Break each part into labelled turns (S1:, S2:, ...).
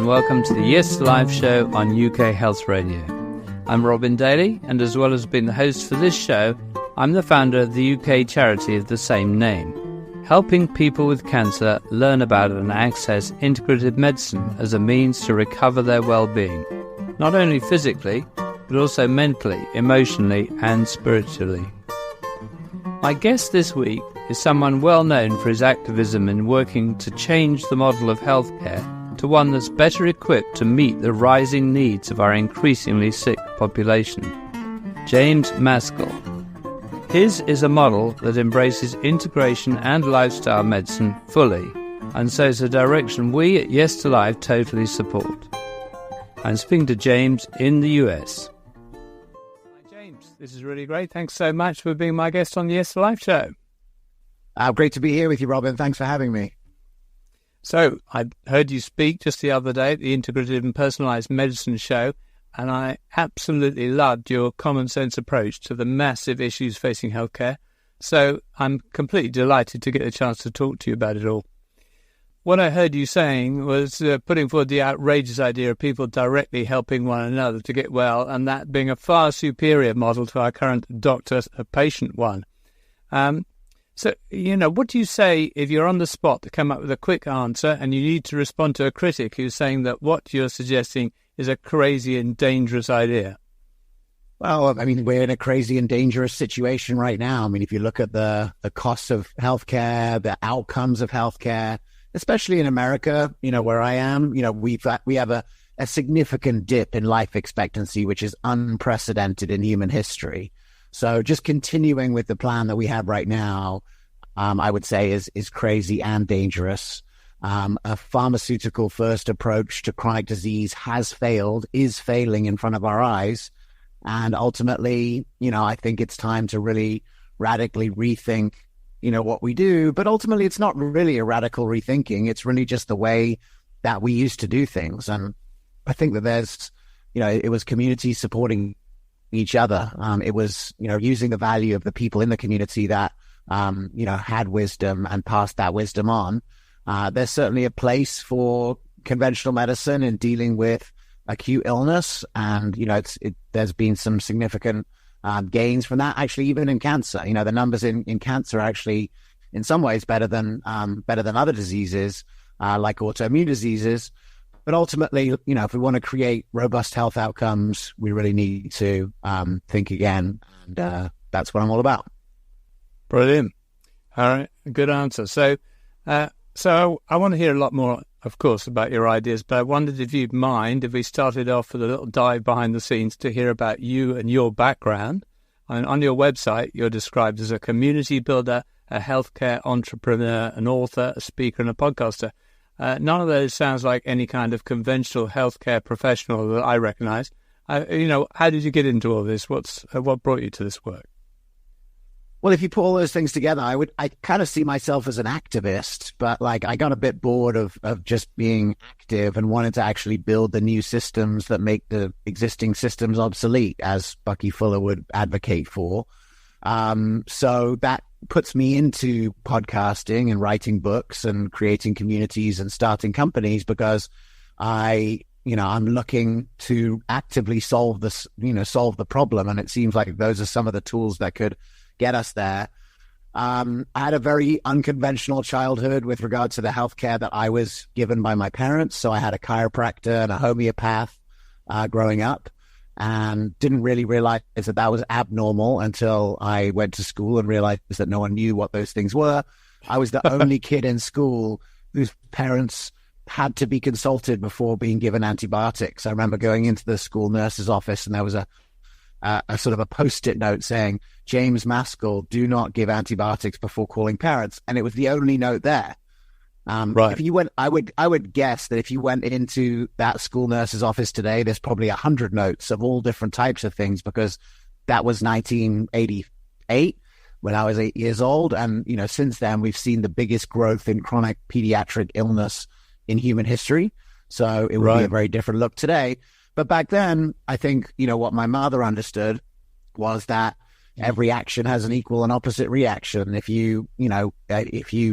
S1: and welcome to the Yes Live show on UK Health Radio. I'm Robin Daly, and as well as being the host for this show, I'm the founder of the UK charity of the same name, helping people with cancer learn about and access integrative medicine as a means to recover their well-being, not only physically, but also mentally, emotionally, and spiritually. My guest this week is someone well known for his activism in working to change the model of healthcare to one that's better equipped to meet the rising needs of our increasingly sick population. James Maskell. His is a model that embraces integration and lifestyle medicine fully, and so is a direction we at Yes to Life totally support. I'm speaking to James in the US. This is really great. Thanks so much for being my guest on the Yes to Life show.
S2: Great to be here with you, Robin. Thanks for having me.
S1: So, I heard you speak just the other day at the Integrative and Personalised Medicine show, and I absolutely loved your common sense approach to the massive issues facing healthcare. So, I'm completely delighted to get a chance to talk to you about it all. What I heard you saying was putting forward the outrageous idea of people directly helping one another to get well, and that being a far superior model to our current doctor-patient one. So, what do you say if you're on the spot to come up with a quick answer and you need to respond to a critic who's saying that what you're suggesting is a crazy and dangerous idea?
S2: Well, I mean, we're in a crazy and dangerous situation right now. I mean, if you look at the costs of healthcare, the outcomes of healthcare, especially in America, where I am, we have a significant dip in life expectancy, which is unprecedented in human history. So just continuing with the plan that we have right now, I would say is crazy and dangerous. A pharmaceutical first approach to chronic disease has failed, is failing in front of our eyes. And ultimately, I think it's time to really radically rethink what we do, but ultimately it's not really a radical rethinking. It's really just the way that we used to do things. And I think that there's, it was communities supporting each other. It was, using the value of the people in the community that, had wisdom and passed that wisdom on. There's certainly a place for conventional medicine in dealing with acute illness. And, there's been some significant gains from that, actually, even in cancer. The numbers in cancer are actually in some ways better than other diseases, like autoimmune diseases. But ultimately, if we want to create robust health outcomes, we really need to think again. And that's what I'm all about.
S1: Brilliant. All right. Good answer. So I want to hear a lot more, of course, about your ideas, but I wondered if you'd mind if we started off with a little dive behind the scenes to hear about you and your background. And on your website, you're described as a community builder, a healthcare entrepreneur, an author, a speaker, and a podcaster. None of those sounds like any kind of conventional healthcare professional that I recognize. How did you get into all this? What brought you to this work?
S2: Well, if you put all those things together, I kind of see myself as an activist, but I got a bit bored of just being active and wanted to actually build the new systems that make the existing systems obsolete, as Bucky Fuller would advocate for. So that puts me into podcasting and writing books and creating communities and starting companies, because I'm looking to actively solve the problem. And it seems like those are some of the tools that could get us there. I had a very unconventional childhood with regard to the healthcare that I was given by my parents. So I had a chiropractor and a homeopath growing up, and didn't really realize that was abnormal until I went to school and realized that no one knew what those things were. I was the only kid in school whose parents had to be consulted before being given antibiotics. I remember going into the school nurse's office, and there was a sort of a post-it note saying, James Maskell, do not give antibiotics before calling parents. And it was the only note there. Right. If you went, I would guess that if you went into that school nurse's office today, there's probably 100 notes of all different types of things, because that was 1988 when I was 8 years old. And, since then we've seen the biggest growth in chronic pediatric illness in human history. So it would be a very different look today. But back then, I think, what my mother understood was that every action has an equal and opposite reaction. If you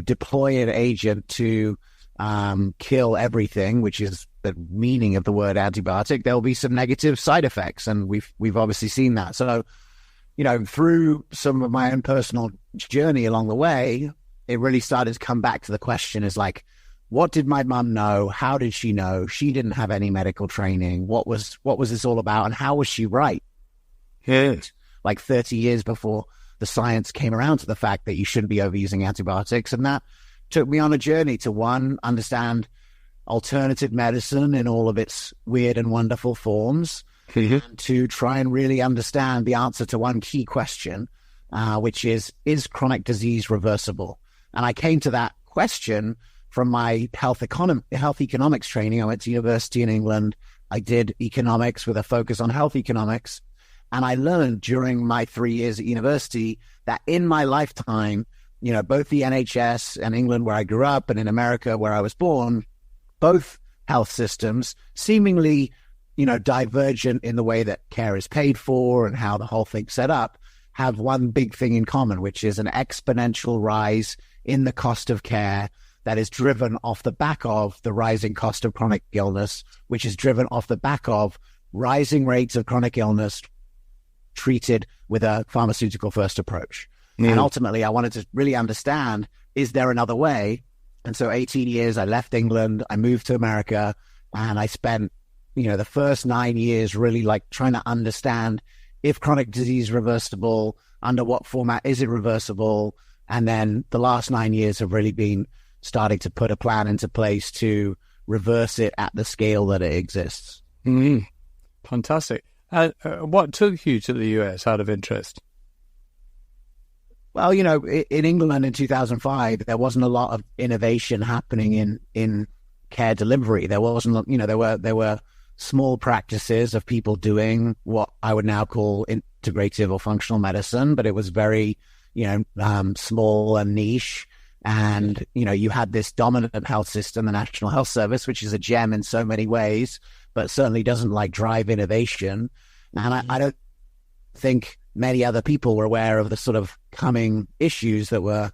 S2: deploy an agent to kill everything, which is the meaning of the word antibiotic, there will be some negative side effects. And we've obviously seen that. So, through some of my own personal journey along the way, it really started to come back to the question is like, what did my mum know? How did she know? She didn't have any medical training. What was this all about? And how was she right?
S1: Yes.
S2: Like 30 years before the science came around to the fact that you shouldn't be overusing antibiotics. And that took me on a journey to, one, understand alternative medicine in all of its weird and wonderful forms, and to try and really understand the answer to one key question, which is chronic disease reversible? And I came to that question from my health economics training. I went to university in England. I did economics with a focus on health economics. And I learned during my 3 years at university that in my lifetime, both the NHS and England, where I grew up, and in America, where I was born, both health systems, seemingly, divergent in the way that care is paid for and how the whole thing's set up, have one big thing in common, which is an exponential rise in the cost of care that is driven off the back of the rising cost of chronic illness, which is driven off the back of rising rates of chronic illness treated with a pharmaceutical first approach. And ultimately, I wanted to really understand, is there another way? And so 18 years, I left England, I moved to America, and I spent, the first 9 years really like trying to understand if chronic disease is reversible, under what format is it reversible? And then the last 9 years have really been starting to put a plan into place to reverse it at the scale that it exists.
S1: Fantastic. What took you to the US out of interest?
S2: Well, in England in 2005, there wasn't a lot of innovation happening in care delivery. There wasn't, there were small practices of people doing what I would now call integrative or functional medicine, but it was very, small and niche. And, you had this dominant health system, the National Health Service, which is a gem in so many ways, but certainly doesn't drive innovation. And I don't think many other people were aware of the sort of coming issues that would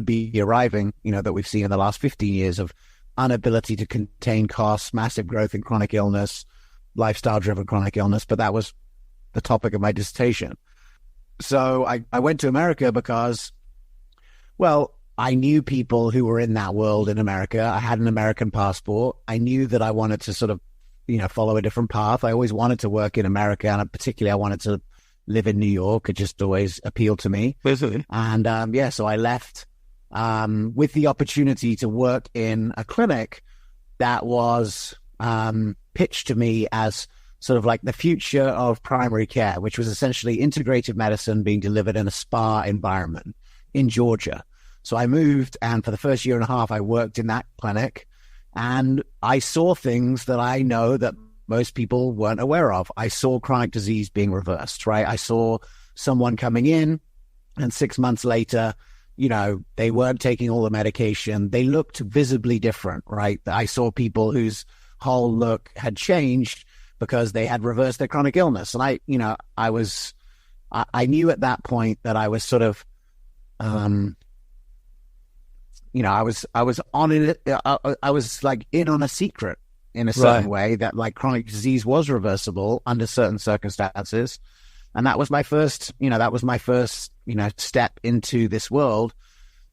S2: be arriving, that we've seen in the last 15 years of inability to contain costs, massive growth in chronic illness, lifestyle-driven chronic illness. But that was the topic of my dissertation. So I went to America because, well, I knew people who were in that world in America. I had an American passport. I knew that I wanted to sort of, follow a different path. I always wanted to work in America, and particularly I wanted to live in New York. It just always appealed to me.
S1: Basically.
S2: And so I left with the opportunity to work in a clinic that was pitched to me as sort of like the future of primary care, which was essentially integrative medicine being delivered in a spa environment in Georgia. So I moved, and for the first year and a half, I worked in that clinic, and I saw things that I know that most people weren't aware of. I saw chronic disease being reversed, right? I saw someone coming in, and 6 months later, they weren't taking all the medication. They looked visibly different, right? I saw people whose whole look had changed because they had reversed their chronic illness. And I knew at that point that I was sort of, I was on it. I was like in on a secret in a certain way that chronic disease was reversible under certain circumstances. And that was my first, step into this world.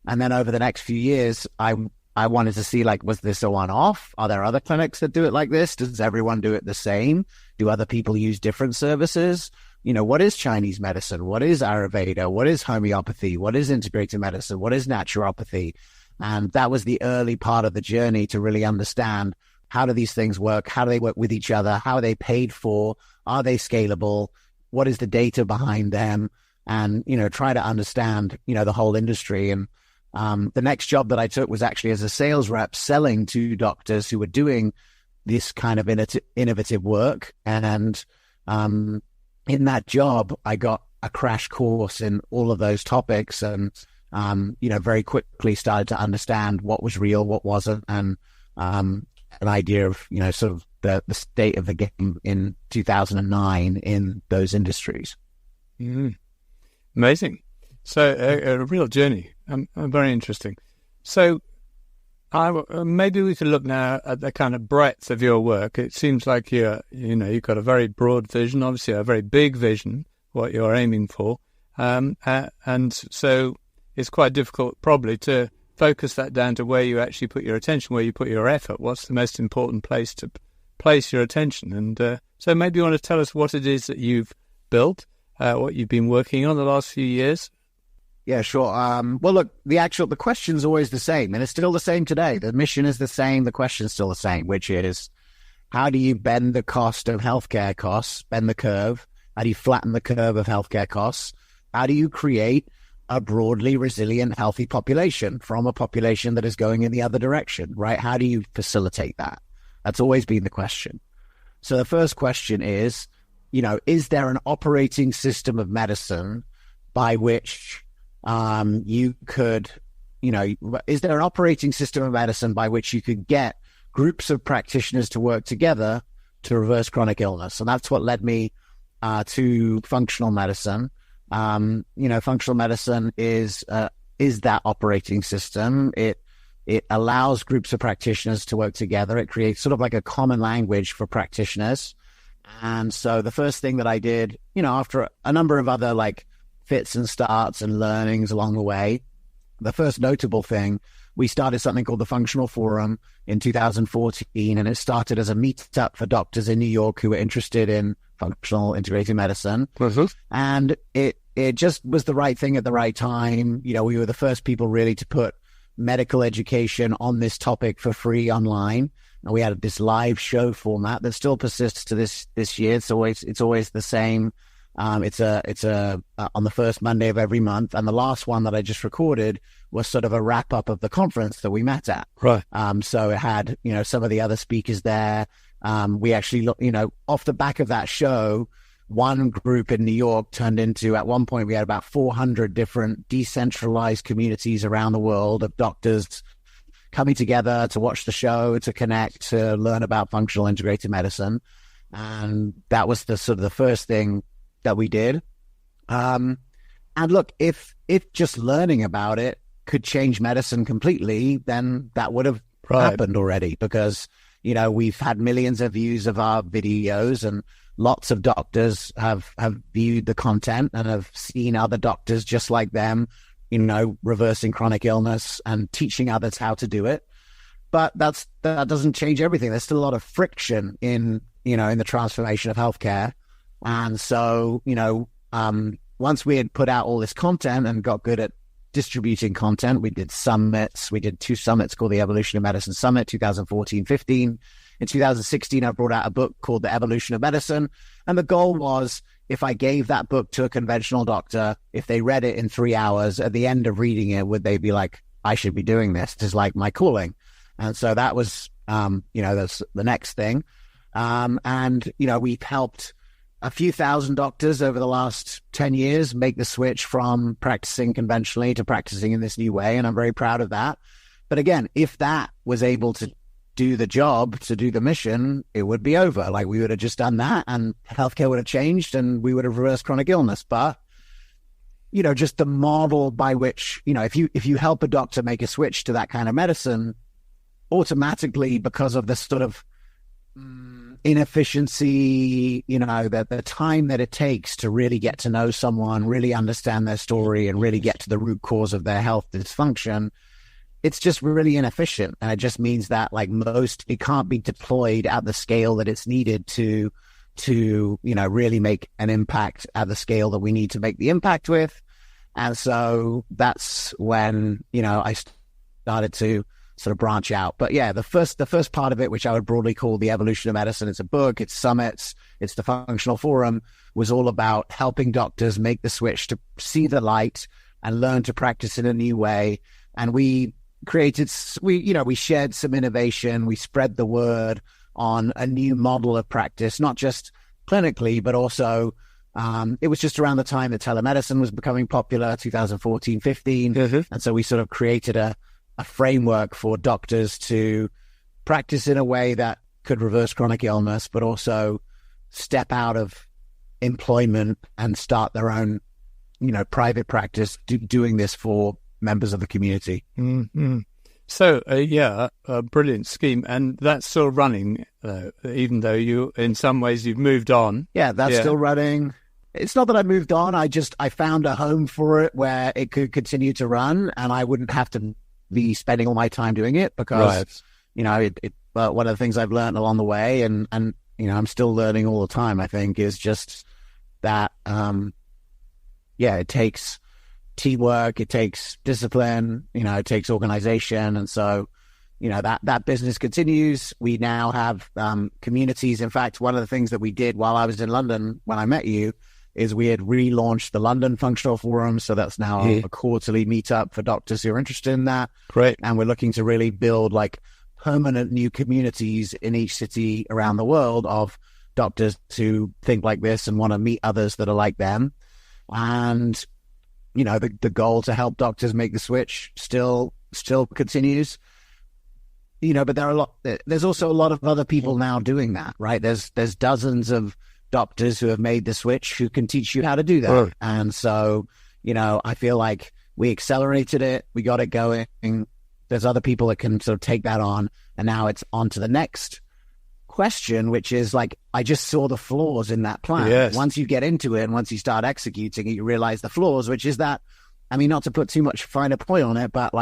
S2: And then over the next few years, I wanted to see, was this a one-off? Are there other clinics that do it like this? Does everyone do it the same? Do other people use different services? What is Chinese medicine? What is Ayurveda? What is homeopathy? What is integrative medicine? What is naturopathy? And that was the early part of the journey to really understand, how do these things work? How do they work with each other? How are they paid for? Are they scalable? What is the data behind them? And, try to understand, the whole industry. And the next job that I took was actually as a sales rep selling to doctors who were doing this kind of innovative work. And in that job, I got a crash course in all of those topics, and, very quickly started to understand what was real, what wasn't, and an idea of, sort of the state of the game in 2009 in those industries.
S1: Amazing. So a real journey. Very interesting. So Maybe we could look now at the kind of breadth of your work. It seems like you've got a very broad vision, obviously a very big vision, what you're aiming for. And so it's quite difficult probably to focus that down to where you actually put your attention, where you put your effort. What's the most important place to place your attention? And so maybe you want to tell us what it is that you've built, what you've been working on the last few years.
S2: Yeah, sure. Well, look, the question's always the same, and it's still the same today. The mission is the same. The question's still the same, which is, how do you bend the cost of healthcare costs, bend the curve? How do you flatten the curve of healthcare costs? How do you create a broadly resilient, healthy population from a population that is going in the other direction, right? How do you facilitate that? That's always been the question. So the first question is, is there an operating system of medicine by which is there an operating system of medicine by which you could get groups of practitioners to work together to reverse chronic illness? And that's what led me to functional medicine. Functional medicine is that operating system. It allows groups of practitioners to work together. It creates sort of like a common language for practitioners. And so the first thing that I did, after a number of other like fits and starts and learnings along the way, the first notable thing, we started something called the Functional Forum in 2014, and it started as a meetup for doctors in New York who were interested in functional integrative medicine. Mm-hmm. And it just was the right thing at the right time. We were the first people really to put medical education on this topic for free online. And we had this live show format that still persists to this year. It's always the same. It's on the first Monday of every month, and the last one that I just recorded was sort of a wrap up of the conference that we met at.
S1: Right.
S2: So it had some of the other speakers there. We actually off the back of that show, one group in New York turned into, at one point we had about 400 different decentralized communities around the world of doctors coming together to watch the show, to connect, to learn about functional integrative medicine, and that was the sort of the first thing that we did. And look, if just learning about it could change medicine completely, then that would have happened already, because, we've had millions of views of our videos, and lots of doctors have viewed the content and have seen other doctors just like them, reversing chronic illness and teaching others how to do it. But that doesn't change everything. There's still a lot of friction in the transformation of healthcare. And so, once we had put out all this content and got good at distributing content, we did summits. We did 2 summits called the Evolution of Medicine Summit, 2014-15. In 2016, I brought out a book called The Evolution of Medicine. And the goal was, if I gave that book to a conventional doctor, if they read it in 3 hours, at the end of reading it, would they be like, I should be doing this? This is like my calling. And so that was, that's the next thing. We've helped a few thousand doctors over the last 10 years make the switch from practicing conventionally to practicing in this new way. And I'm very proud of that. But again, if that was able to do the job, to do the mission, it would be over. Like, we would have just done that and healthcare would have changed and we would have reversed chronic illness. But, just the model by which, if you help a doctor make a switch to that kind of medicine, automatically, because of this sort of inefficiency, the time that it takes to really get to know someone, really understand their story, and really get to the root cause of their health dysfunction, it's just really inefficient. And it just means that, it can't be deployed at the scale that it's needed to really make an impact at the scale that we need to make the impact with. And so that's when, I started to sort of branch out. But yeah, the first part of it, which I would broadly call the Evolution of Medicine, it's a book, it's summits, it's the Functional Forum, was all about helping doctors make the switch to see the light and learn to practice in a new way. And we shared some innovation, we spread the word on a new model of practice, not just clinically, but also it was just around the time that telemedicine was becoming popular, 2014, 15. Mm-hmm. And so we sort of created a framework for doctors to practice in a way that could reverse chronic illness, but also step out of employment and start their own, private practice, doing this for members of the community.
S1: Mm-hmm. So, a brilliant scheme. And that's still running, even though in some ways, you've moved on.
S2: Yeah, that's still running. It's not that I moved on. I found a home for it where it could continue to run and I wouldn't have to be spending all my time doing it because, but one of the things I've learned along the way and, I'm still learning all the time, I think, is just that, it takes teamwork, it takes discipline, it takes organization. And so, that business continues. We now have communities. In fact, one of the things that we did while I was in London when I met you is we had relaunched the London Functional Forum. So that's now a quarterly meetup for doctors who are interested in that.
S1: Great.
S2: And we're looking to really build permanent new communities in each city around the world of doctors who think like this and want to meet others that are like them. And, the goal to help doctors make the switch still continues. But there's also a lot of other people now doing that, right? There's dozens of doctors who have made the switch who can teach you how to do that. Right. And so, I feel like we accelerated it. We got it going. There's other people that can sort of take that on. And now it's on to the next question, which is I just saw the flaws in that plan.
S1: Yes.
S2: Once you get into it and once you start executing it, you realize the flaws, which is that, not to put too much finer point on it, but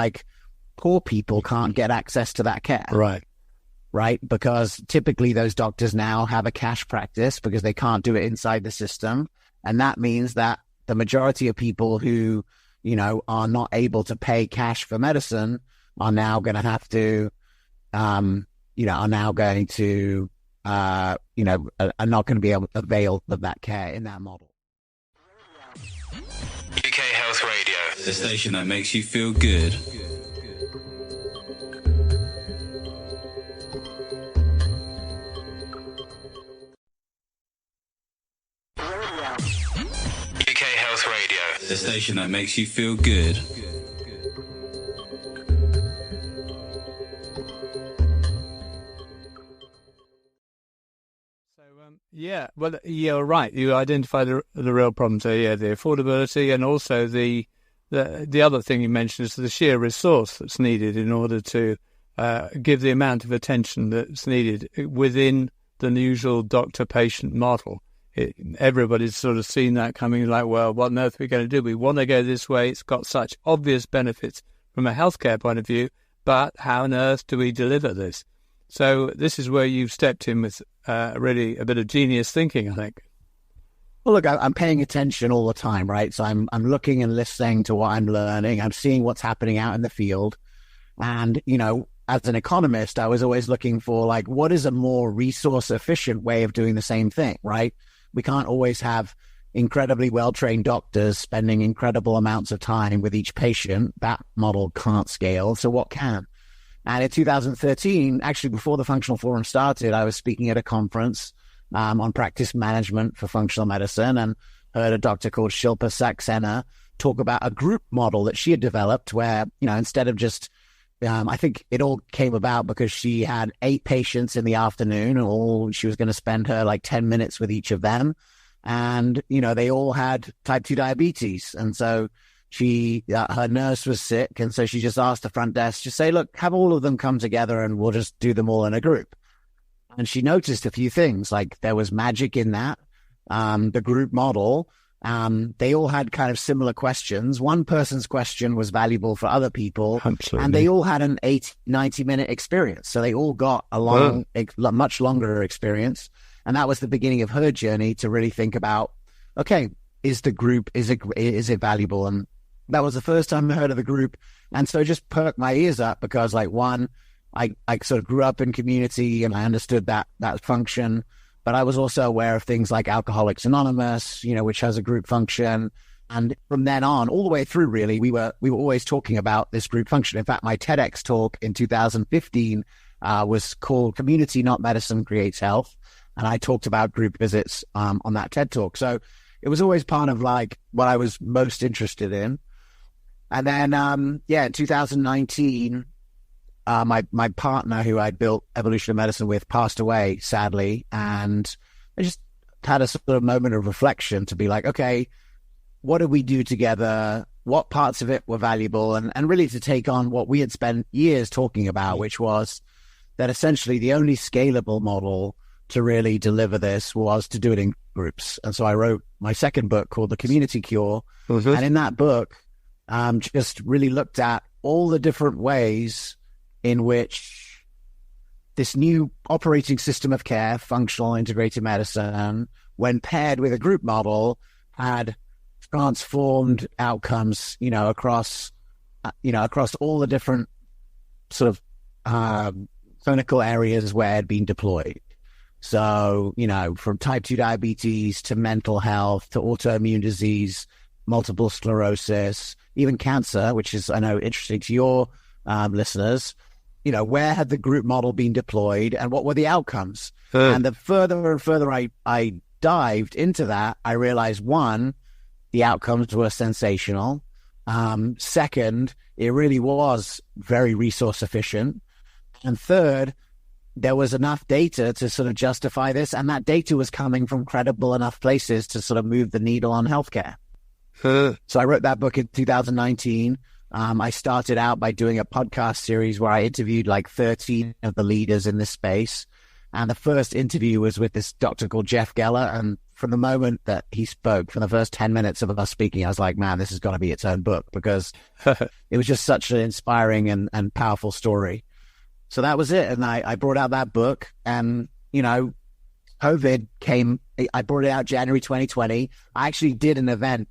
S2: poor people can't get access to that care. Right? Because typically those doctors now have a cash practice because they can't do it inside the system. And that means that the majority of people who, are not able to pay cash for medicine are now going to have to, are not going to be able to avail of that care in that model.
S3: UK Health Radio, the station that makes you feel good. UK Health Radio, the station that makes you feel good.
S1: You're right. You identify the real problem. So, the affordability and also the other thing you mentioned is the sheer resource that's needed in order to give the amount of attention that's needed within the usual doctor-patient model. Everybody's sort of seen that coming well, what on earth are we going to do? We want to go this way. It's got such obvious benefits from a healthcare point of view, but how on earth do we deliver this? So this is where you've stepped in with really a bit of genius thinking, I think.
S2: Well, look, I'm paying attention all the time, right? So I'm looking and listening to what I'm learning. I'm seeing what's happening out in the field. And, as an economist, I was always looking for what is a more resource efficient way of doing the same thing, right? We can't always have incredibly well-trained doctors spending incredible amounts of time with each patient. That model can't scale. So what can? And in 2013, actually before the Functional Forum started, I was speaking at a conference on practice management for functional medicine and heard a doctor called Shilpa Saxena talk about a group model that she had developed where, instead of just, I think it all came about because she had 8 patients in the afternoon and she was going to spend her 10 minutes with each of them. And, they all had type 2 diabetes. And so her nurse was sick, and so she just asked the front desk, just say, look, have all of them come together and we'll just do them all in a group. And she noticed a few things, there was magic in that, the group model. They all had kind of similar questions. One person's question was valuable for other people.
S1: Absolutely.
S2: And they all had an 90-minute experience. So they all got a much longer experience. And that was the beginning of her journey to really think about, okay, is it valuable? And that was the first time I heard of the group. And so it just perked my ears up because one, I sort of grew up in community and I understood that function, but I was also aware of things like Alcoholics Anonymous, which has a group function. And from then on, all the way through, really, we were always talking about this group function. In fact, my TEDx talk in 2015 was called Community Not Medicine Creates Health. And I talked about group visits on that TED talk. So it was always part of what I was most interested in. And then, in 2019, my partner who I built Evolution of Medicine with passed away, sadly. And I just had a sort of moment of reflection to be okay, what did we do together? What parts of it were valuable? And really to take on what we had spent years talking about, which was that essentially the only scalable model to really deliver this was to do it in groups. And so I wrote my second book called The Community Cure. Mm-hmm. And in that book, just really looked at all the different ways in which this new operating system of care, functional integrated medicine, when paired with a group model, had transformed outcomes, across all the different sort of clinical areas where it had been deployed. So, from type 2 diabetes to mental health to autoimmune disease, multiple sclerosis, even cancer, which is, I know, interesting to your listeners. Where had the group model been deployed and what were the outcomes? And the further and further I dived into that, I realized, one, the outcomes were sensational. Second, it really was very resource efficient. And third, there was enough data to sort of justify this. And that data was coming from credible enough places to sort of move the needle on healthcare. So I wrote that book in 2019. I started out by doing a podcast series where I interviewed like 13 of the leaders in this space. And the first interview was with this doctor called Jeff Geller. And from the moment that he spoke, from the first 10 minutes of us speaking, I was like, man, this has got to be its own book, because it was just such an inspiring and powerful story. So that was it. And I brought out that book, and, COVID came. I brought it out January 2020. I actually did an event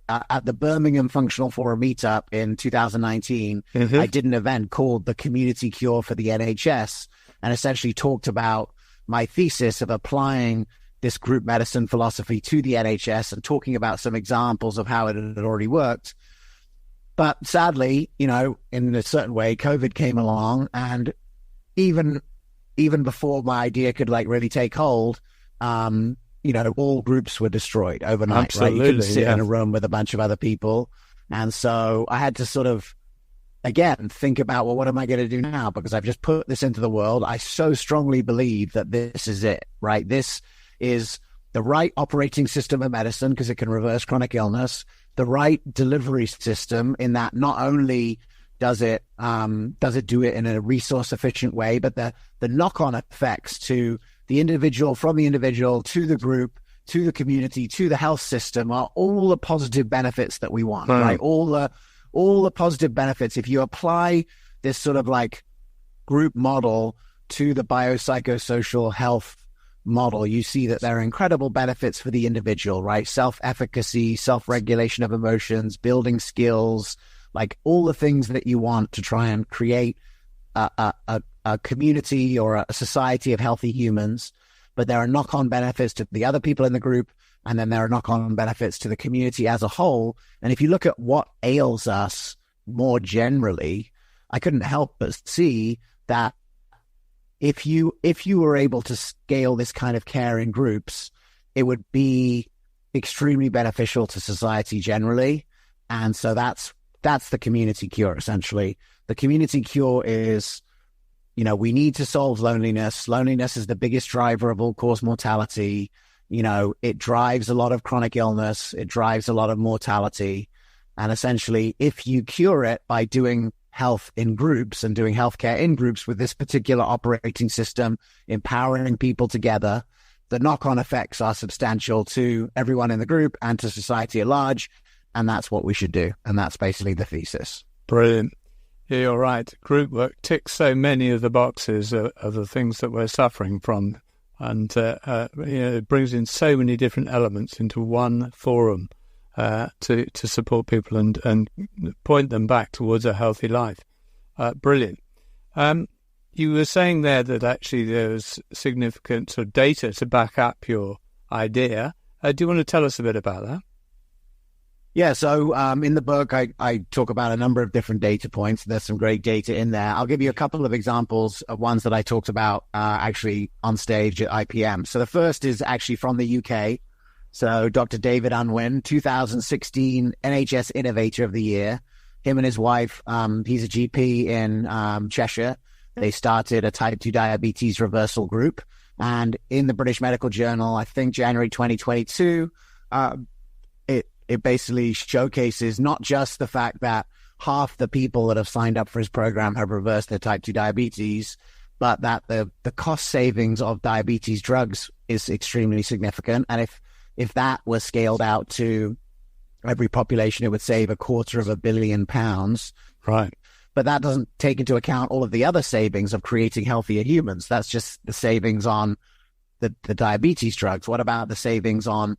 S2: at the Birmingham Functional Forum meetup in 2019. Mm-hmm. I did an event called The Community Cure for the NHS, and essentially talked about my thesis of applying this group medicine philosophy to the NHS and talking about some examples of how it had already worked. But sadly, in a certain way, COVID came along, and even before my idea could really take hold, all groups were destroyed overnight.
S1: Absolutely,
S2: right? You couldn't sit in a room with a bunch of other people. And so I had to sort of, again, think about, well, what am I going to do now? Because I've just put this into the world. I so strongly believe that this is it, right? This is the right operating system of medicine, because it can reverse chronic illness, the right delivery system in that not only does it do it in a resource efficient way, but the knock-on effects to the individual, from the individual to the group, to the community, to the health system, are all the positive benefits that we want, right? All the positive benefits. If you apply this sort of group model to the biopsychosocial health model, you see that there are incredible benefits for the individual, right? Self-efficacy, self-regulation of emotions, building skills, all the things that you want to try and create a community or a society of healthy humans. But there are knock-on benefits to the other people in the group, and then there are knock-on benefits to the community as a whole. And if you look at what ails us more generally, I couldn't help but see that if you were able to scale this kind of care in groups, it would be extremely beneficial to society generally. And so that's the community cure, essentially. The community cure is, we need to solve loneliness. Loneliness is the biggest driver of all-cause mortality. It drives a lot of chronic illness. It drives a lot of mortality. And essentially, if you cure it by doing health in groups and doing healthcare in groups with this particular operating system, empowering people together, the knock-on effects are substantial to everyone in the group and to society at large. And that's what we should do. And that's basically the thesis.
S1: Brilliant. Yeah, you're right. Group work ticks so many of the boxes of the things that we're suffering from. And it brings in so many different elements into one forum to support people and point them back towards a healthy life. Brilliant. You were saying there that actually there was significant sort of data to back up your idea. Do you want to tell us a bit about that?
S2: Yeah, so in the book, I talk about a number of different data points. There's some great data in there. I'll give you a couple of examples of ones that I talked about actually on stage at IPM. So the first is actually from the UK. So Dr. David Unwin, 2016 NHS Innovator of the Year. Him and his wife, he's a GP in Cheshire. They started a type 2 diabetes reversal group. And in the British Medical Journal, I think January 2022, it basically showcases not just the fact that half the people that have signed up for his program have reversed their type 2 diabetes, but that the cost savings of diabetes drugs is extremely significant. And if that was scaled out to every population, it would save £250 million.
S1: Right.
S2: But that doesn't take into account all of the other savings of creating healthier humans. That's just the savings on the diabetes drugs. What about the savings on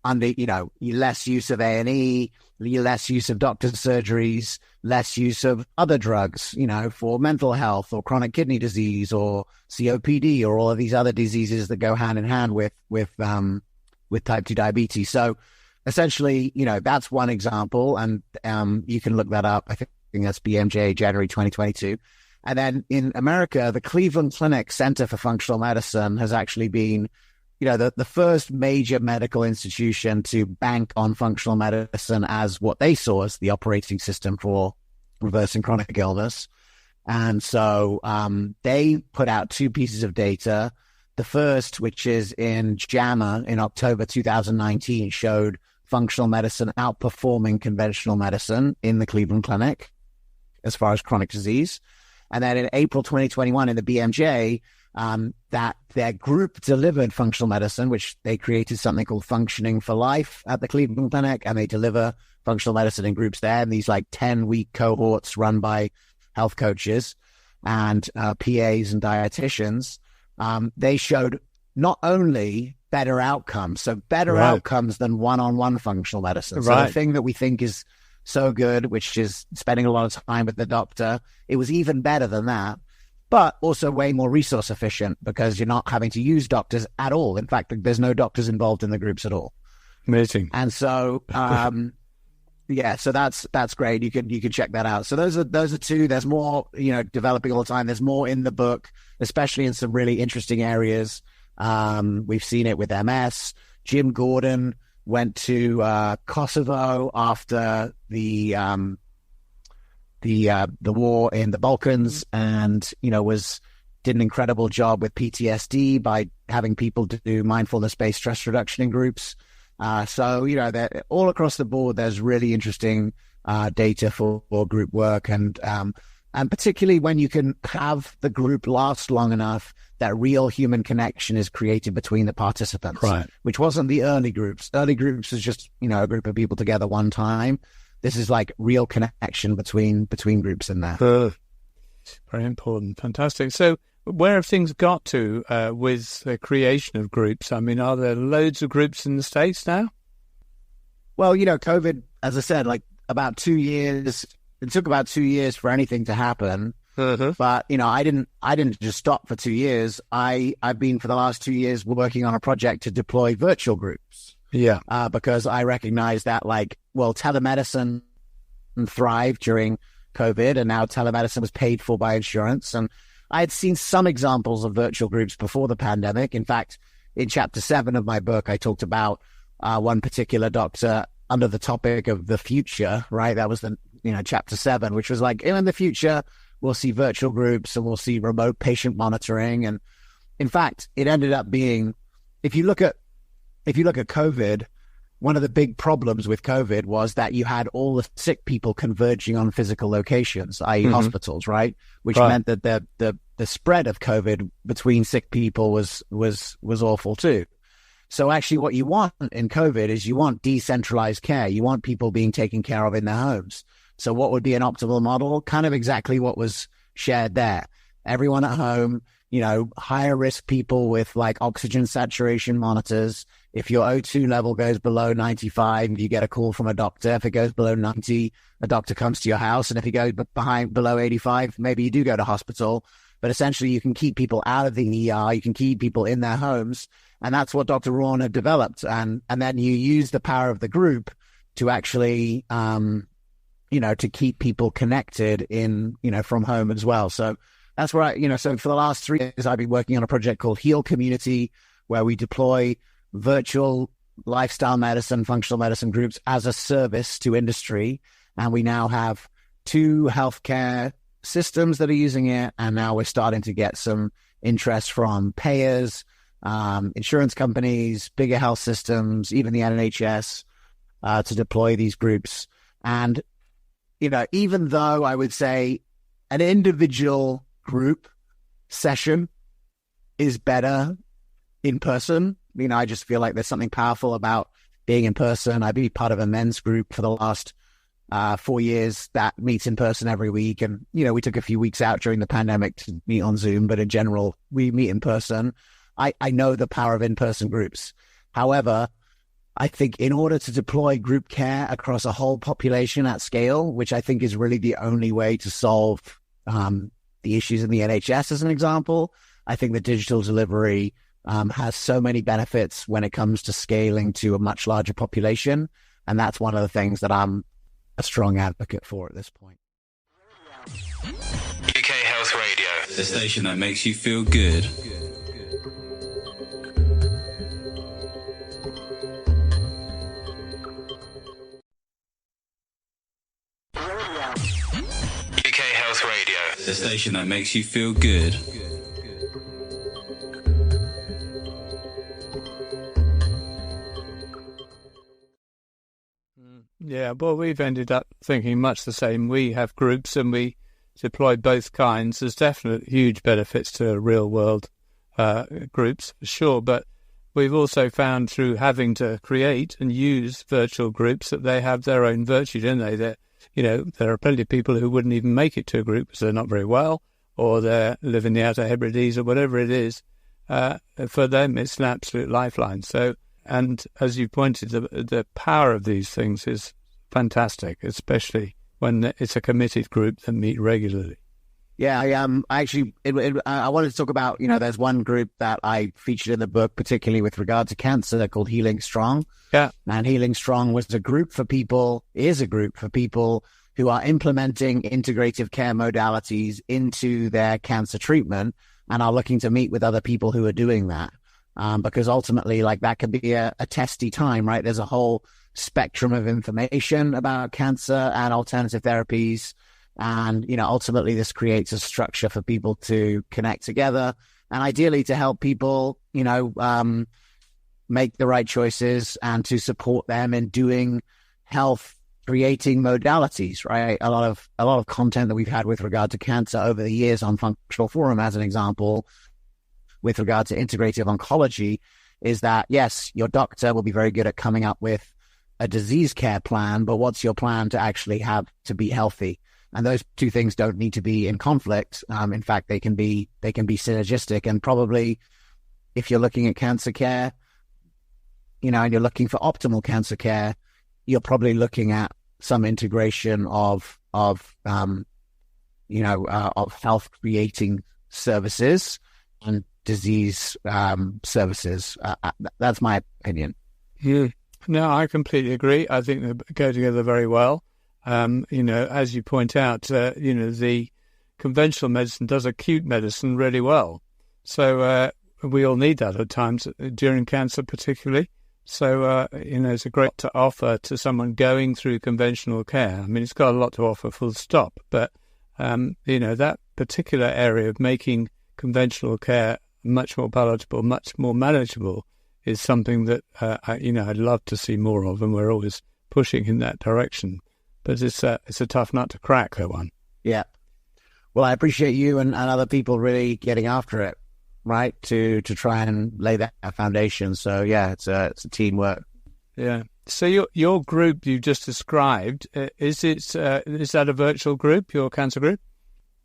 S2: less use of A&E, less use of doctor's surgeries, less use of other drugs, for mental health or chronic kidney disease or COPD or all of these other diseases that go hand in hand with type 2 diabetes. So essentially, that's one example, and you can look that up. I think that's BMJ, January 2022. And then in America, the Cleveland Clinic Center for Functional Medicine has actually been the first major medical institution to bank on functional medicine as what they saw as the operating system for reversing chronic illness. And so they put out 2 pieces of data. The first, which is in JAMA in October 2019, showed functional medicine outperforming conventional medicine in the Cleveland Clinic as far as chronic disease. And then in April 2021 in the BMJ, that their group delivered functional medicine, which they created something called Functioning for Life at the Cleveland Clinic, and they deliver functional medicine in groups there, and these 10-week cohorts run by health coaches and PAs and dietitians. They showed not only better outcomes, so better outcomes than one-on-one functional medicine. So the thing that we think is so good, which is spending a lot of time with the doctor, it was even better than that. But also way more resource efficient because you're not having to use doctors at all. In fact, there's no doctors involved in the groups at all.
S1: Amazing.
S2: And so, so that's great. You can check that out. So those are 2. There's more, developing all the time. There's more in the book, especially in some really interesting areas. We've seen it with MS. Jim Gordon went to Kosovo after the war in the Balkans, and did an incredible job with PTSD by having people do mindfulness-based stress reduction in groups. So all across the board, there's really interesting data for group work, and particularly when you can have the group last long enough that real human connection is created between the participants, which wasn't the early groups. Early groups is just a group of people together one time. This is real connection between groups in there.
S1: Very important. Fantastic. So where have things got to with the creation of groups? I mean, are there loads of groups in the States now?
S2: Well, COVID, as I said, about 2 years, it took about 2 years for anything to happen. But, I didn't just stop for 2 years. I've been for the last 2 years working on a project to deploy virtual groups.
S1: Yeah.
S2: Because I recognize that telemedicine thrived during COVID, and now telemedicine was paid for by insurance. And I had seen some examples of virtual groups before the pandemic. In fact, in chapter 7 of my book, I talked about one particular doctor under the topic of the future, right? That was the, chapter 7, which was in the future, we'll see virtual groups and we'll see remote patient monitoring. And in fact, it ended up being, if you look at COVID, one of the big problems with COVID was that you had all the sick people converging on physical locations, i.e. hospitals, right? Which meant that the spread of COVID between sick people was awful too. So actually what you want in COVID is you want decentralized care. You want people being taken care of in their homes. So what would be an optimal model? Kind of exactly what was shared there. Everyone at home, higher risk people with oxygen saturation monitors. If your O2 level goes below 95, you get a call from a doctor. If it goes below 90, a doctor comes to your house. And if you go below 85, maybe you do go to hospital. But essentially, you can keep people out of the ER. You can keep people in their homes. And that's what Dr. Rawn had developed. And then you use the power of the group to actually, to keep people connected from home as well. So that's where so for the last 3 years, I've been working on a project called Heal Community, where we deploy virtual lifestyle medicine, functional medicine groups as a service to industry. And we now have 2 healthcare systems that are using it. And now we're starting to get some interest from payers, insurance companies, bigger health systems, even the NHS. to deploy these groups. And, even though I would say an individual group session is better in person, I just feel like there's something powerful about being in person. I've been part of a men's group for the last 4 years that meets in person every week. And, we took a few weeks out during the pandemic to meet on Zoom, but in general, we meet in person. I know the power of in-person groups. However, I think in order to deploy group care across a whole population at scale, which I think is really the only way to solve the issues in the NHS, as an example, I think the digital delivery has so many benefits when it comes to scaling to a much larger population. And that's one of the things that I'm a strong advocate for at this point.
S3: UK Health Radio, the station that makes you feel good. UK Health Radio, the station that makes you feel good.
S1: Yeah, well, we've ended up thinking much the same. We have groups and we deploy both kinds. There's definitely huge benefits to real-world groups, for sure, but we've also found through having to create and use virtual groups that they have their own virtue, don't they? That, there are plenty of people who wouldn't even make it to a group because they're not very well, or they live in the Outer Hebrides or whatever it is. For them, it's an absolute lifeline. So, and as you pointed, the power of these things is fantastic, especially when it's a committed group that meet regularly.
S2: Yeah, I wanted to talk about, there's one group that I featured in the book, particularly with regard to cancer, they're called Healing Strong.
S1: Yeah.
S2: And Healing Strong is a group for people who are implementing integrative care modalities into their cancer treatment and are looking to meet with other people who are doing that. Because ultimately, that can be a testy time, right? There's a whole spectrum of information about cancer and alternative therapies. And, ultimately this creates a structure for people to connect together and ideally to help people, make the right choices and to support them in doing health creating modalities, right? A lot of content that we've had with regard to cancer over the years on Functional Forum, as an example, with regard to integrative oncology, is that, yes, your doctor will be very good at coming up with a disease care plan, but what's your plan to actually have to be healthy? And those two things don't need to be in conflict. In fact, they can be synergistic. And probably if you're looking at cancer care, and you're looking for optimal cancer care, you're probably looking at some integration of health creating services and disease services. That's my opinion.
S1: Yeah. No, I completely agree. I think they go together very well. As you point out, the conventional medicine does acute medicine really well. So we all need that at times, during cancer particularly. So, it's a great to offer to someone going through conventional care. I mean, it's got a lot to offer, full stop. But, that particular area of making conventional care much more palatable, much more manageable is something that, I'd love to see more of. And we're always pushing in that direction. But it's a tough nut to crack, that one.
S2: Yeah. Well, I appreciate you and other people really getting after it, right, to try and lay that foundation. So, yeah, it's a teamwork.
S1: Yeah. So your group you just described, is that a virtual group, your cancer group?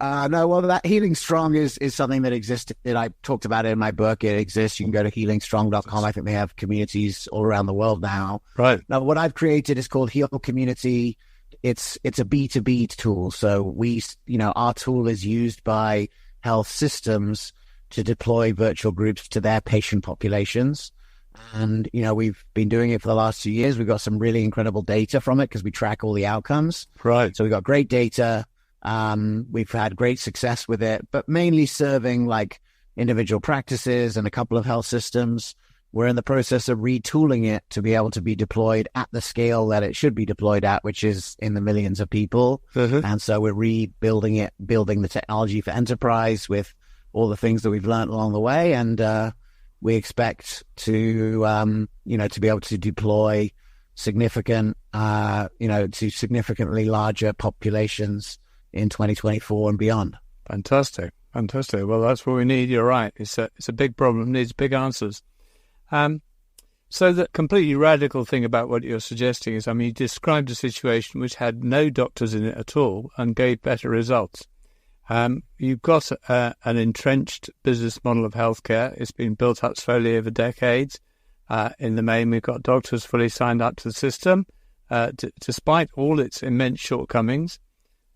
S2: No, well, that Healing Strong is something that existed. I talked about it in my book. It exists. You can go to healingstrong.com. I think they have communities all around the world now.
S1: Right.
S2: Now, what I've created is called Heal Community. It's a B2B tool. So our tool is used by health systems to deploy virtual groups to their patient populations. And, we've been doing it for the last 2 years. We've got some really incredible data from it because we track all the outcomes.
S1: Right.
S2: So we've got great data. We've had great success with it, but mainly serving individual practices and a couple of health systems. We're in the process of retooling it to be able to be deployed at the scale that it should be deployed at, which is in the millions of people. Mm-hmm. And so we're rebuilding it, building the technology for enterprise with all the things that we've learned along the way. And we expect to be able to deploy significant, to significantly larger populations in 2024 and beyond.
S1: Fantastic. Well, that's what we need. You're right. It's a big problem. It needs big answers. So the completely radical thing about what you're suggesting is, you described a situation which had no doctors in it at all and gave better results. You've got an entrenched business model of healthcare. It's been built up slowly over decades. In the main, we've got doctors fully signed up to the system, despite all its immense shortcomings.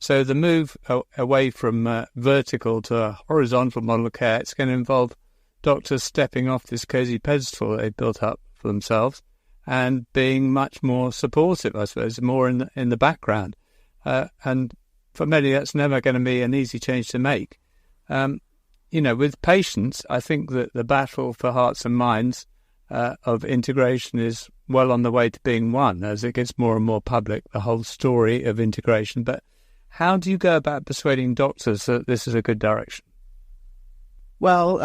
S1: So the move away from vertical to a horizontal model of care, it's going to involve doctors stepping off this cosy pedestal they've built up for themselves and being much more supportive, I suppose, more in the background. And for many, that's never going to be an easy change to make. With patients, I think that the battle for hearts and minds of integration is well on the way to being won as it gets more and more public, the whole story of integration. But how do you go about persuading doctors that this is a good direction?
S2: Well,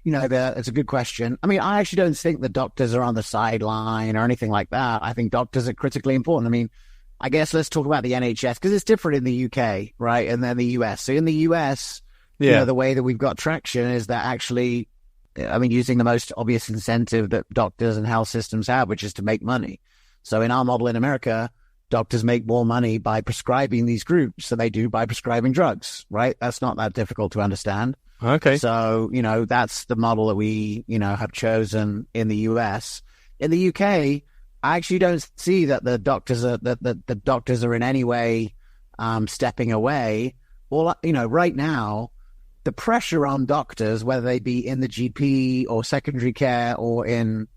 S2: it's a good question. I actually don't think the doctors are on the sideline or anything like that. I think doctors are critically important. I guess let's talk about the NHS because it's different in the UK, right? And then the US. So in the US, the way that we've got traction is that actually, using the most obvious incentive that doctors and health systems have, which is to make money. So in our model in America, doctors make more money by prescribing these groups than they do by prescribing drugs, right? That's not that difficult to understand.
S1: Okay.
S2: So, that's the model that we, have chosen in the US. In the UK, I actually don't see that the doctors are in any way stepping away. Well, right now, the pressure on doctors, whether they be in the GP or secondary care or in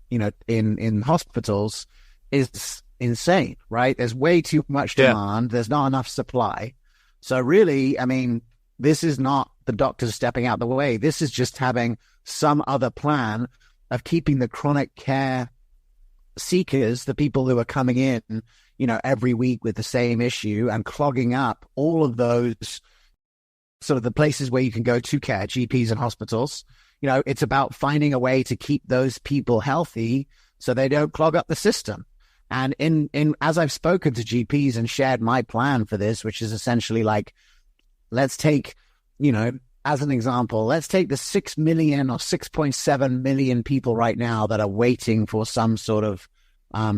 S2: hospitals, is insane, right? There's way too much demand. There's not enough supply. So really, this is not the doctors stepping out the way. This is just having some other plan of keeping the chronic care seekers, the people who are coming in, every week with the same issue and clogging up all of those sort of the places where you can go to care, GPs and hospitals. It's about finding a way to keep those people healthy so they don't clog up the system. And as I've spoken to GPs and shared my plan for this, which is essentially like, let's take, as an example, let's take the 6 million or 6.7 million people right now that are waiting for some sort of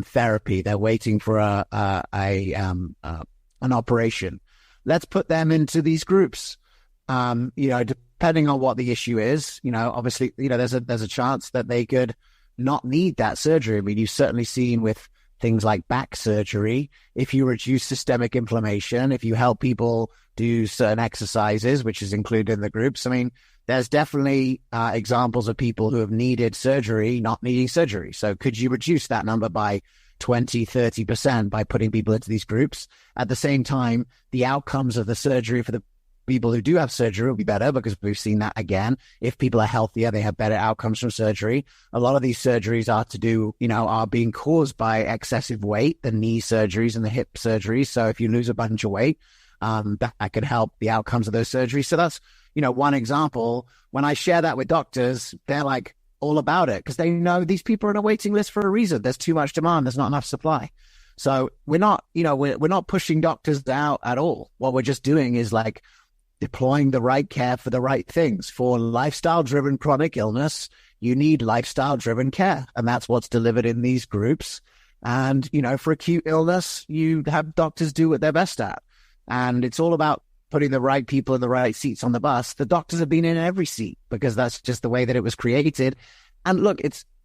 S2: therapy. They're waiting for an operation. Let's put them into these groups. Depending on what the issue is, obviously, there's a chance that they could not need that surgery. You've certainly seen with things like back surgery, if you reduce systemic inflammation, if you help people do certain exercises, which is included in the groups. There's definitely examples of people who have needed surgery, not needing surgery. So could you reduce that number by 20, 30% by putting people into these groups? At the same time, the outcomes of the surgery for the people who do have surgery will be better because we've seen that again. If people are healthier, they have better outcomes from surgery. A lot of these surgeries are being caused by excessive weight, the knee surgeries and the hip surgeries. So if you lose a bunch of weight, that could help the outcomes of those surgeries. So that's, one example. When I share that with doctors, they're like all about it because they know these people are on a waiting list for a reason. There's too much demand. There's not enough supply. So we're not pushing doctors out at all. What we're just doing is like deploying the right care for the right things. For lifestyle-driven chronic illness, you need lifestyle-driven care, and that's what's delivered in these groups. And, for acute illness, you have doctors do what they're best at. And it's all about putting the right people in the right seats on the bus. The doctors have been in every seat because that's just the way that it was created. And look,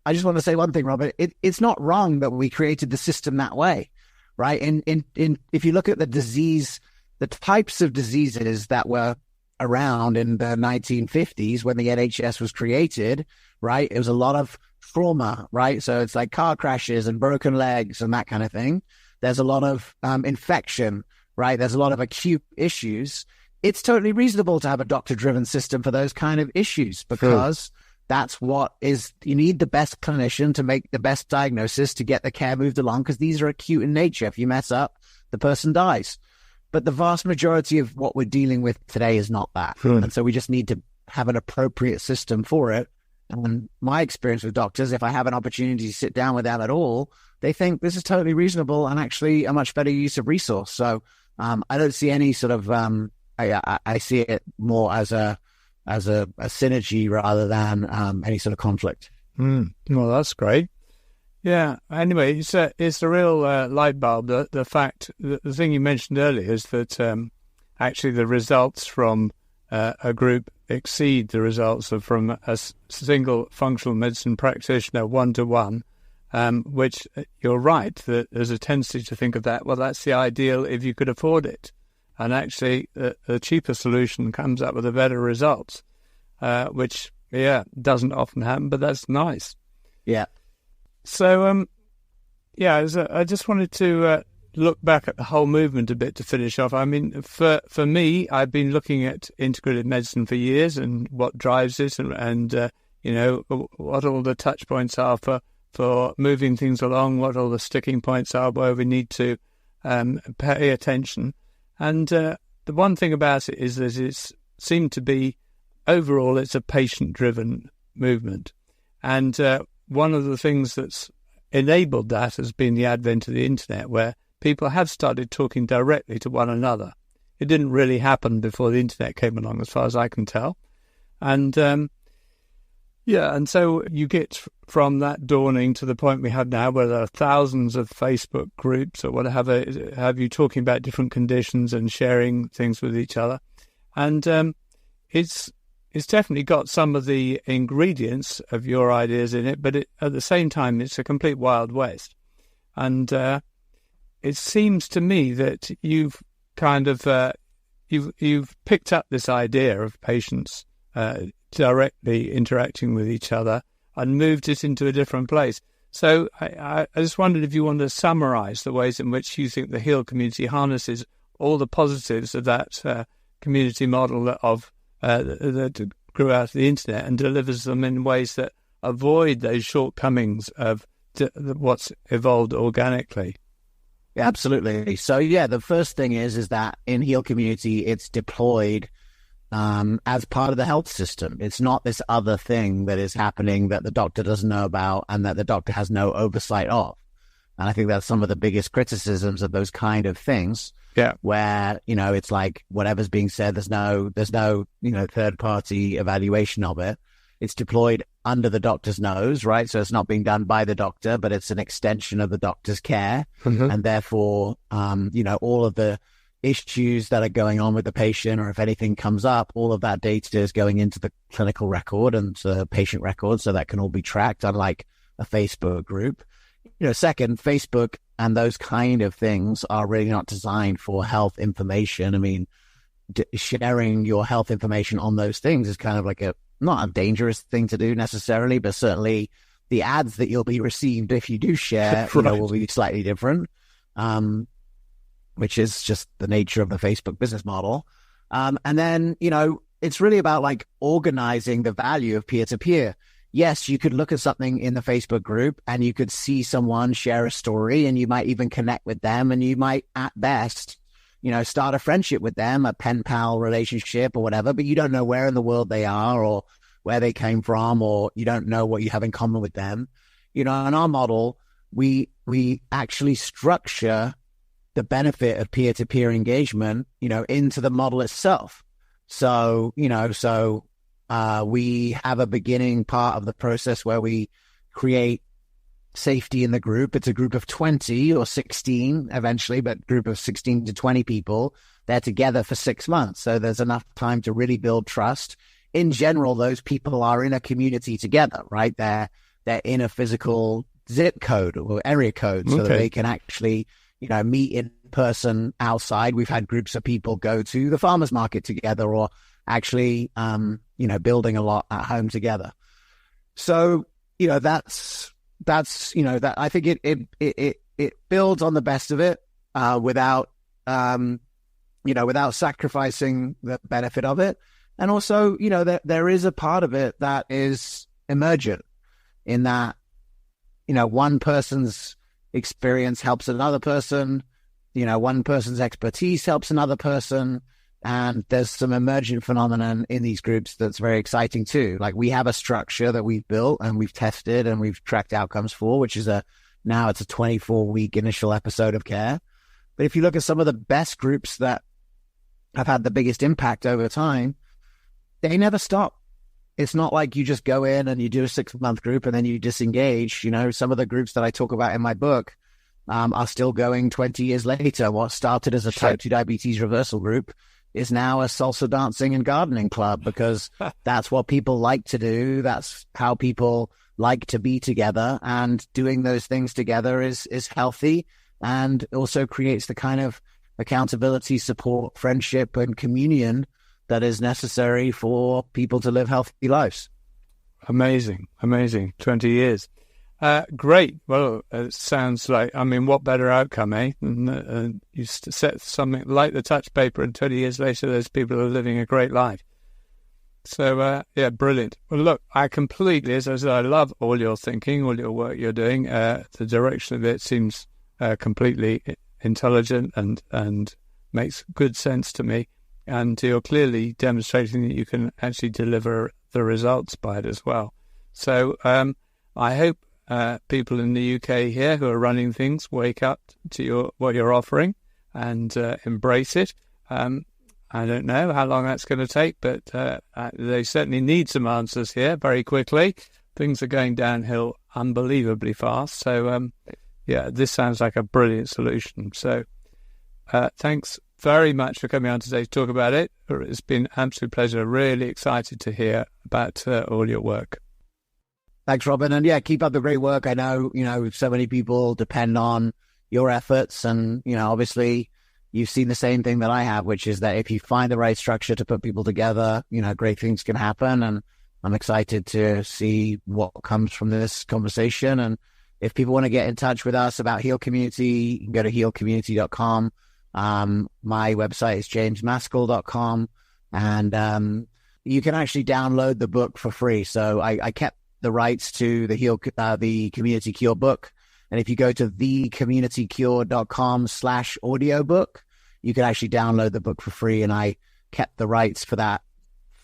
S2: I just want to say one thing, Robert. It's not wrong that we created the system that way, right? If you look at the types of diseases that were around in the 1950s when the NHS was created, right? It was a lot of trauma, right? So it's like car crashes and broken legs and that kind of thing. There's a lot of infection, right? There's a lot of acute issues. It's totally reasonable to have a doctor-driven system for those kind of issues because that's what is, you need the best clinician to make the best diagnosis to get the care moved along because these are acute in nature. If you mess up, the person dies. But the vast majority of what we're dealing with today is not that. And so we just need to have an appropriate system for it. And my experience with doctors, if I have an opportunity to sit down with them at all, they think this is totally reasonable and actually a much better use of resource. So I don't see any sort of I see it more as a synergy rather than any sort of conflict.
S1: Well, that's great. Yeah. Anyway, it's a real light bulb. The fact, the thing you mentioned earlier is that actually the results from a group exceed the results from a single functional medicine practitioner one-to-one, which you're right, that there's a tendency to think of that, well, that's the ideal if you could afford it. And actually, the cheaper solution comes up with a better results, which, doesn't often happen, but that's nice.
S2: Yeah.
S1: So, I just wanted to look back at the whole movement a bit to finish off. I mean, for me, I've been looking at integrative medicine for years and what drives it and what all the touch points are for moving things along, what all the sticking points are where we need to pay attention. And the one thing about it is that it's seemed to be, overall, it's a patient-driven movement. And one of the things that's enabled that has been the advent of the internet, where people have started talking directly to one another. It didn't really happen before the internet came along, as far as I can tell. And and so you get from that dawning to the point we have now, where there are thousands of Facebook groups or whatever have you talking about different conditions and sharing things with each other. And it's definitely got some of the ingredients of your ideas in it, but at the same time, it's a complete Wild West. And it seems to me that you've kind of you've picked up this idea of patients directly interacting with each other and moved it into a different place. So I just wondered if you wanted to summarize the ways in which you think the HEAL community harnesses all the positives of that community model that grew out of the internet and delivers them in ways that avoid those shortcomings of what's evolved organically.
S2: Yeah, absolutely. So the first thing is that in HEAL community, it's deployed as part of the health system. It's not this other thing that is happening that the doctor doesn't know about and that the doctor has no oversight of. And I think that's some of the biggest criticisms of those kind of things.
S1: Yeah.
S2: Where, it's like whatever's being said, there's no, third party evaluation of it. It's deployed under the doctor's nose, right? So it's not being done by the doctor, but it's an extension of the doctor's care. Mm-hmm. And therefore, all of the issues that are going on with the patient, or if anything comes up, all of that data is going into the clinical record and the patient record, so that can all be tracked, unlike a Facebook group. Second, Facebook and those kind of things are really not designed for health information. I mean, sharing your health information on those things is kind of like not a dangerous thing to do necessarily, but certainly the ads that you'll be received if you do share,
S1: right,
S2: will be slightly different. Which is just the nature of the Facebook business model. And then, it's really about like organizing the value of peer-to-peer. Yes, you could look at something in the Facebook group and you could see someone share a story and you might even connect with them, and you might at best, start a friendship with them, a pen pal relationship or whatever, but you don't know where in the world they are or where they came from, or you don't know what you have in common with them. In our model, we actually structure the benefit of peer-to-peer engagement, into the model itself. So, we have a beginning part of the process where we create safety in the group. It's a group of 20 or 16 eventually, but group of 16 to 20 people. They're together for 6 months. So there's enough time to really build trust. In general, those people are in a community together, right? They're in a physical zip code or area code, so that they can actually meet in person outside. We've had groups of people go to the farmer's market together, or actually, building a lot at home together. So, that's that I think it builds on the best of it, without sacrificing the benefit of it. And also, there is a part of it that is emergent in that, one person's experience helps another person, one person's expertise helps another person. And there's some emergent phenomenon in these groups that's very exciting too. Like we have a structure that we've built and we've tested and we've tracked outcomes for, which is now it's a 24-week initial episode of care. But if you look at some of the best groups that have had the biggest impact over time, they never stop. It's not like you just go in and you do a 6-month group and then you disengage. You know, some of the groups that I talk about in my book are still going 20 years later. What started as a type 2 diabetes reversal group is now a salsa dancing and gardening club, because that's what people like to do. That's how people like to be together, and doing those things together is healthy and also creates the kind of accountability, support, friendship, and communion that is necessary for people to live healthy lives.
S1: Amazing. 20 years. Great. Well, it sounds like, I mean, what better outcome, eh? And you set something like the touch paper, and 20 years later, those people are living a great life. So, yeah, brilliant. Well, look, I completely, as I said, I love all your thinking, all your work you're doing. The direction of it seems completely intelligent and makes good sense to me. And you're clearly demonstrating that you can actually deliver the results by it as well. So I hope people in the UK here who are running things wake up to what you're offering and embrace it. I don't know how long that's going to take, but they certainly need some answers here very quickly. Things are going downhill unbelievably fast. So, yeah, this sounds like a brilliant solution. So thanks very much for coming on today to talk about it. It's been an absolute pleasure. Really excited to hear about all your work.
S2: Thanks, Robin. And yeah, keep up the great work. I know, so many people depend on your efforts. And, obviously you've seen the same thing that I have, which is that if you find the right structure to put people together, great things can happen. And I'm excited to see what comes from this conversation. And if people want to get in touch with us about Heal Community, you can go to healcommunity.com. My website is jamesmaskell.com. And you can actually download the book for free. So I kept the rights to the Community Cure book. And if you go to thecommunitycure.com/audiobook, you can actually download the book for free. And I kept the rights for that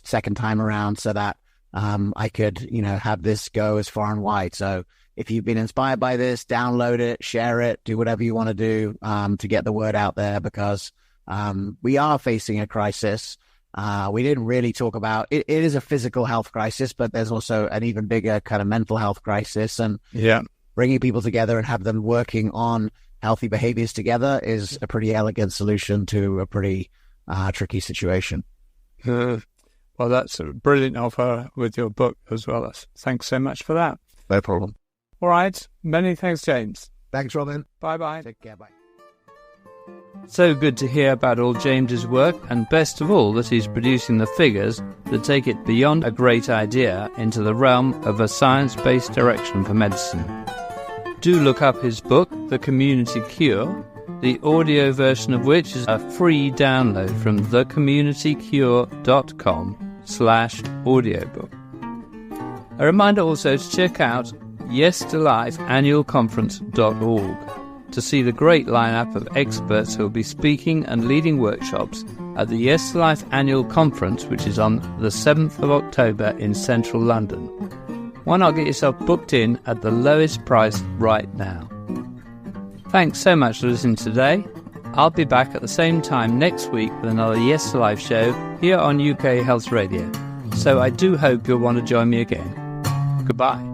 S2: second time around so that I could, have this go as far and wide. So if you've been inspired by this, download it, share it, do whatever you want to do to get the word out there, because we are facing a crisis. We didn't really talk about it. It is a physical health crisis, but there's also an even bigger kind of mental health crisis. And bringing people together and have them working on healthy behaviors together is a pretty elegant solution to a pretty tricky situation.
S1: Well, that's a brilliant offer with your book as well. Thanks so much for that.
S2: No problem.
S1: All right. Many thanks, James.
S2: Thanks, Robin.
S1: Bye-bye.
S2: Take care. Bye.
S1: So good to hear about all James's work, and best of all that he's producing the figures that take it beyond a great idea into the realm of a science-based direction for medicine. Do look up his book, The Community Cure, the audio version of which is a free download from thecommunitycure.com/audiobook. A reminder also to check out yestolifeannualconference.org to see the great lineup of experts who will be speaking and leading workshops at the Yes to Life Annual Conference, which is on the 7th of October in central London. Why not get yourself booked in at the lowest price right now? Thanks so much for listening today. I'll be back at the same time next week with another Yes to Life show here on UK Health Radio. So I do hope you'll want to join me again. Goodbye.